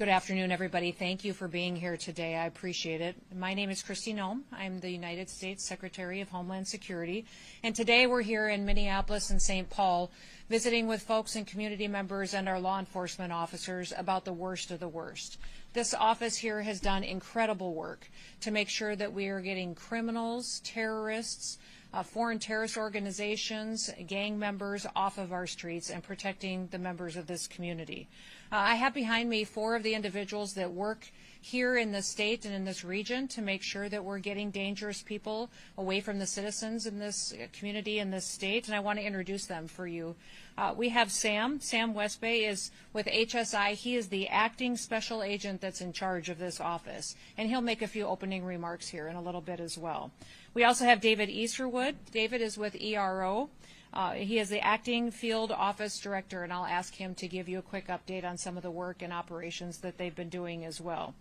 Good afternoon, everybody. Thank you for being here today. I appreciate it. My name is Kristi Noem. I'm the United States Secretary of Homeland Security. And today we're here in Minneapolis and St. Paul visiting with folks and community members and our law enforcement officers about the worst of the worst. This office here has done incredible work to make sure that we are getting criminals, terrorists, foreign terrorist organizations, gang members off of our streets and protecting the members of this community. I have behind me 4 of the individuals that work here in the state and in this region to make sure that we're getting dangerous people away from the citizens in this community in this state, and I want to introduce them for you. We have Sam. Sam Westbay is with HSI. He is the acting special agent that's in charge of this office, and he'll make a few opening remarks here in a little bit as well. We also have David Easterwood. David is with ERO. He is the acting field office director, and I'll ask him to give you a quick update on some of the work and operations that they've been doing as well.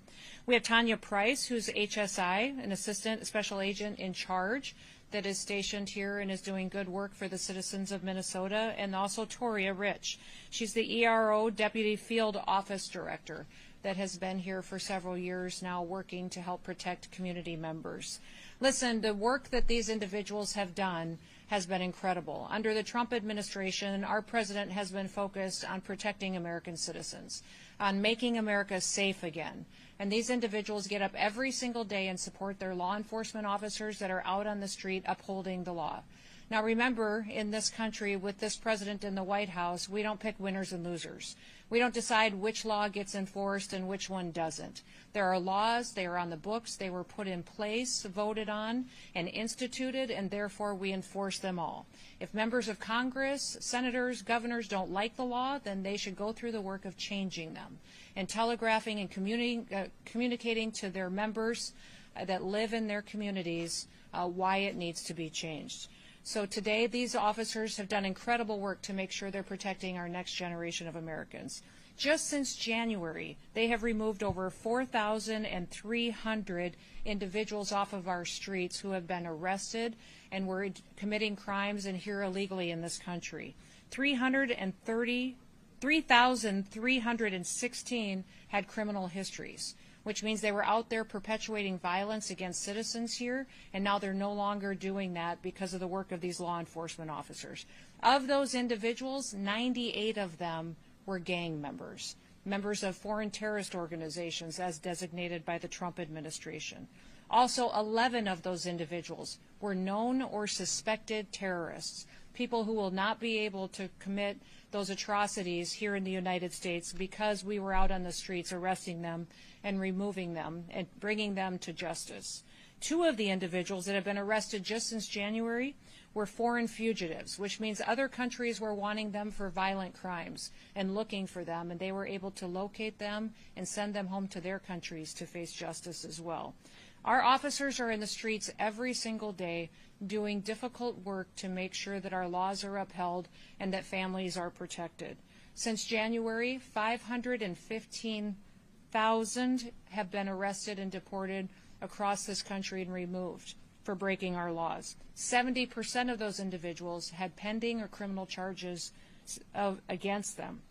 We have Tanya Price, who's HSI, an assistant special agent in charge that is stationed here and is doing good work for the citizens of Minnesota, and also Toria Rich. She's the ERO deputy field office director that has been here for several years now working to help protect community members. Listen, the work that these individuals have done has been incredible. Under the Trump administration, our president has been focused on protecting American citizens, on making America safe again. And these individuals get up every single day and support their law enforcement officers that are out on the street upholding the law. Now remember, in this country, with this president in the White House, we don't pick winners and losers. We don't decide which law gets enforced and which one doesn't. There are laws, they are on the books, they were put in place, voted on, and instituted, and therefore we enforce them all. If members of Congress, senators, governors don't like the law, then they should go through the work of changing them and telegraphing and communicating to their members that live in their communities why it needs to be changed. So today, these officers have done incredible work to make sure they're protecting our next generation of Americans. Just since January, they have removed over 4,300 individuals off of our streets who have been arrested and were committing crimes and here illegally in this country. 3,316 had criminal histories, which means they were out there perpetuating violence against citizens here, and now they're no longer doing that because of the work of these law enforcement officers. Of those individuals, 98 of them were gang members, members of foreign terrorist organizations as designated by the Trump administration. Also, 11 of those individuals were known or suspected terrorists, people who will not be able to commit those atrocities here in the United States because we were out on the streets arresting them and removing them and bringing them to justice. 2 of the individuals that have been arrested just since January were foreign fugitives, which means other countries were wanting them for violent crimes and looking for them, and they were able to locate them and send them home to their countries to face justice as well. Our officers are in the streets every single day doing difficult work to make sure that our laws are upheld and that families are protected. Since January, 515,000 have been arrested and deported across this country and removed for breaking our laws. 70% of those individuals had pending or criminal charges against them.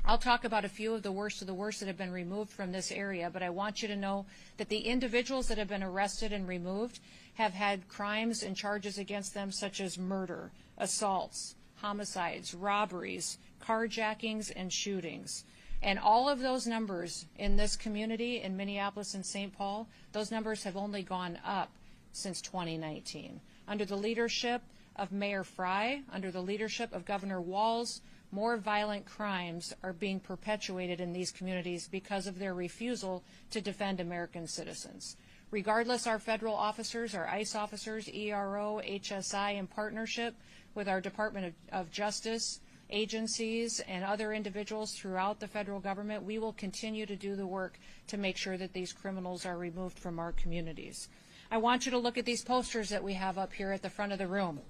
I'll talk about a few of the worst that have been removed from this area, but I want you to know that the individuals that have been arrested and removed have had crimes and charges against them such as murder, assaults, homicides, robberies, carjackings, and shootings. And all of those numbers in this community in Minneapolis and St. Paul, those numbers have only gone up since 2019. Under the leadership of Mayor Frey, under the leadership of Governor Walz, more violent crimes are being perpetuated in these communities because of their refusal to defend American citizens. Regardless, our federal officers, our ICE officers, ERO, HSI, in partnership with our Department of Justice agencies and other individuals throughout the federal government, we will continue to do the work to make sure that these criminals are removed from our communities. I want you to look at these posters that we have up here at the front of the room.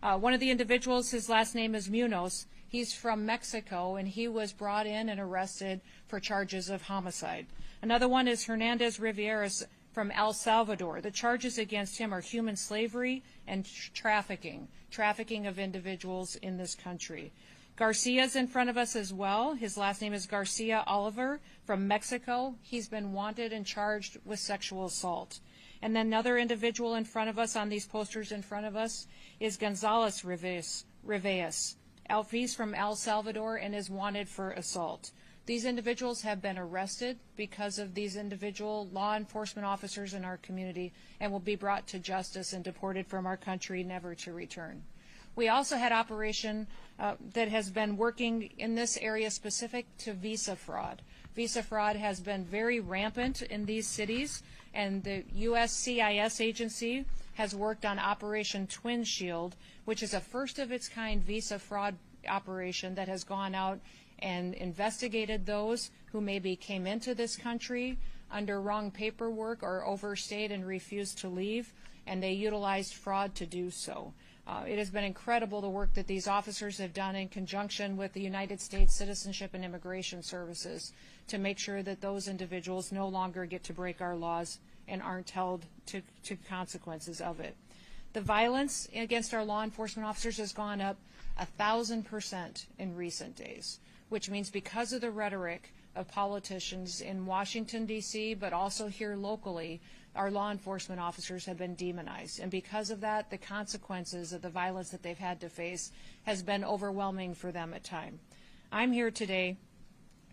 One of the individuals, his last name is Munoz. He's from Mexico, and he was brought in and arrested for charges of homicide. Another one is Hernandez Rivieras from El Salvador. The charges against him are human slavery and trafficking of individuals in this country. Garcia's in front of us as well. His last name is Garcia Oliver from Mexico. He's been wanted and charged with sexual assault. And then another individual in front of us on these posters in front of us is Gonzalez Rivas. He's from El Salvador and is wanted for assault. These individuals have been arrested because of these individual law enforcement officers in our community and will be brought to justice and deported from our country, never to return. We also had operation that has been working in this area specific to visa fraud. Visa fraud has been very rampant in these cities, and the USCIS agency has worked on Operation Twin Shield, which is a first-of-its-kind visa fraud operation that has gone out and investigated those who maybe came into this country under wrong paperwork or overstayed and refused to leave, and they utilized fraud to do so. It has been incredible the work that these officers have done in conjunction with the United States Citizenship and Immigration Services to make sure that those individuals no longer get to break our laws and aren't held to consequences of it. The violence against our law enforcement officers has gone up 1,000% in recent days, which means because of the rhetoric of politicians in Washington, D.C., but also here locally, our law enforcement officers have been demonized. And because of that, the consequences of the violence that they've had to face has been overwhelming for them at times. I'm here today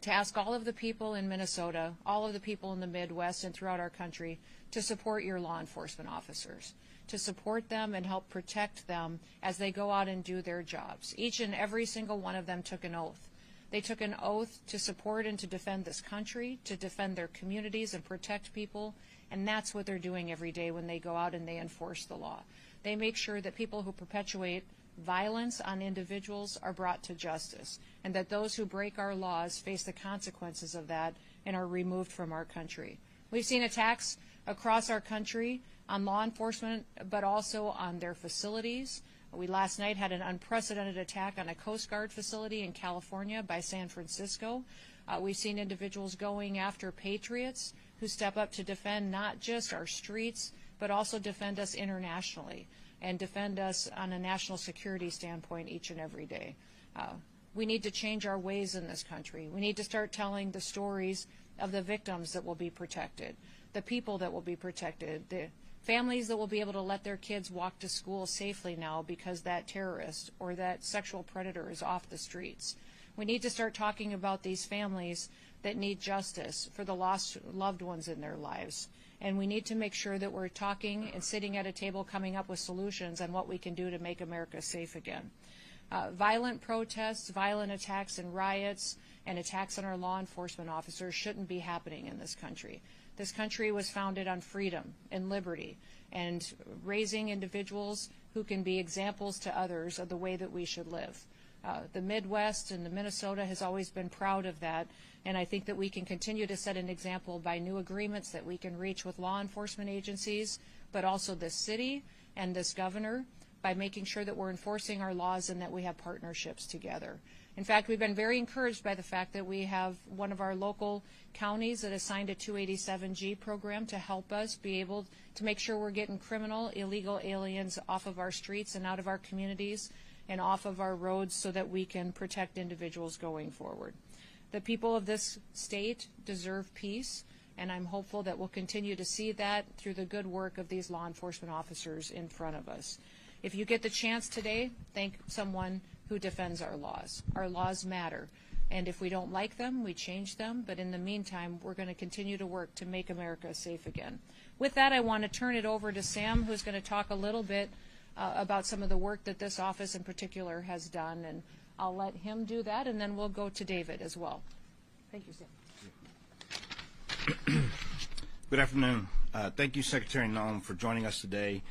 to ask all of the people in Minnesota, all of the people in the Midwest and throughout our country to support your law enforcement officers, to support them and help protect them as they go out and do their jobs. Each and every single one of them took an oath. They took an oath to support and to defend this country, to defend their communities and protect people, and that's what they're doing every day when they go out and they enforce the law. They make sure that people who perpetuate violence on individuals are brought to justice, and that those who break our laws face the consequences of that and are removed from our country. We've seen attacks across our country on law enforcement, but also on their facilities. We last night had an unprecedented attack on a Coast Guard facility in California by San Francisco. We've seen individuals going after patriots who step up to defend not just our streets, but also defend us internationally and defend us on a national security standpoint each and every day. We need to change our ways in this country. We need to start telling the stories of the victims that will be protected, the people that will be protected, the families that will be able to let their kids walk to school safely now because that terrorist or that sexual predator is off the streets. We need to start talking about these families that need justice for the lost loved ones in their lives. And we need to make sure that we're talking and sitting at a table coming up with solutions on what we can do to make America safe again. Violent protests, violent attacks and riots, and attacks on our law enforcement officers shouldn't be happening in this country. This country was founded on freedom and liberty and raising individuals who can be examples to others of the way that we should live. The Midwest and the Minnesota has always been proud of that, and I think that we can continue to set an example by new agreements that we can reach with law enforcement agencies, but also this city and this governor, by making sure that we're enforcing our laws and that we have partnerships together. In fact, we've been very encouraged by the fact that we have one of our local counties that has signed a 287G program to help us be able to make sure we're getting criminal, illegal aliens off of our streets and out of our communities and off of our roads so that we can protect individuals going forward. The people of this state deserve peace, and I'm hopeful that we'll continue to see that through the good work of these law enforcement officers in front of us. If you get the chance today, thank someone who defends our laws. Our laws matter, and if we don't like them, we change them, but in the meantime, we're going to continue to work to make America safe again. With that, I want to turn it over to Sam, who's going to talk a little bit about some of the work that this office in particular has done, and I'll let him do that, and then we'll go to David as well. Thank you, Sam. Good afternoon. Thank you, Secretary Noem, for joining us today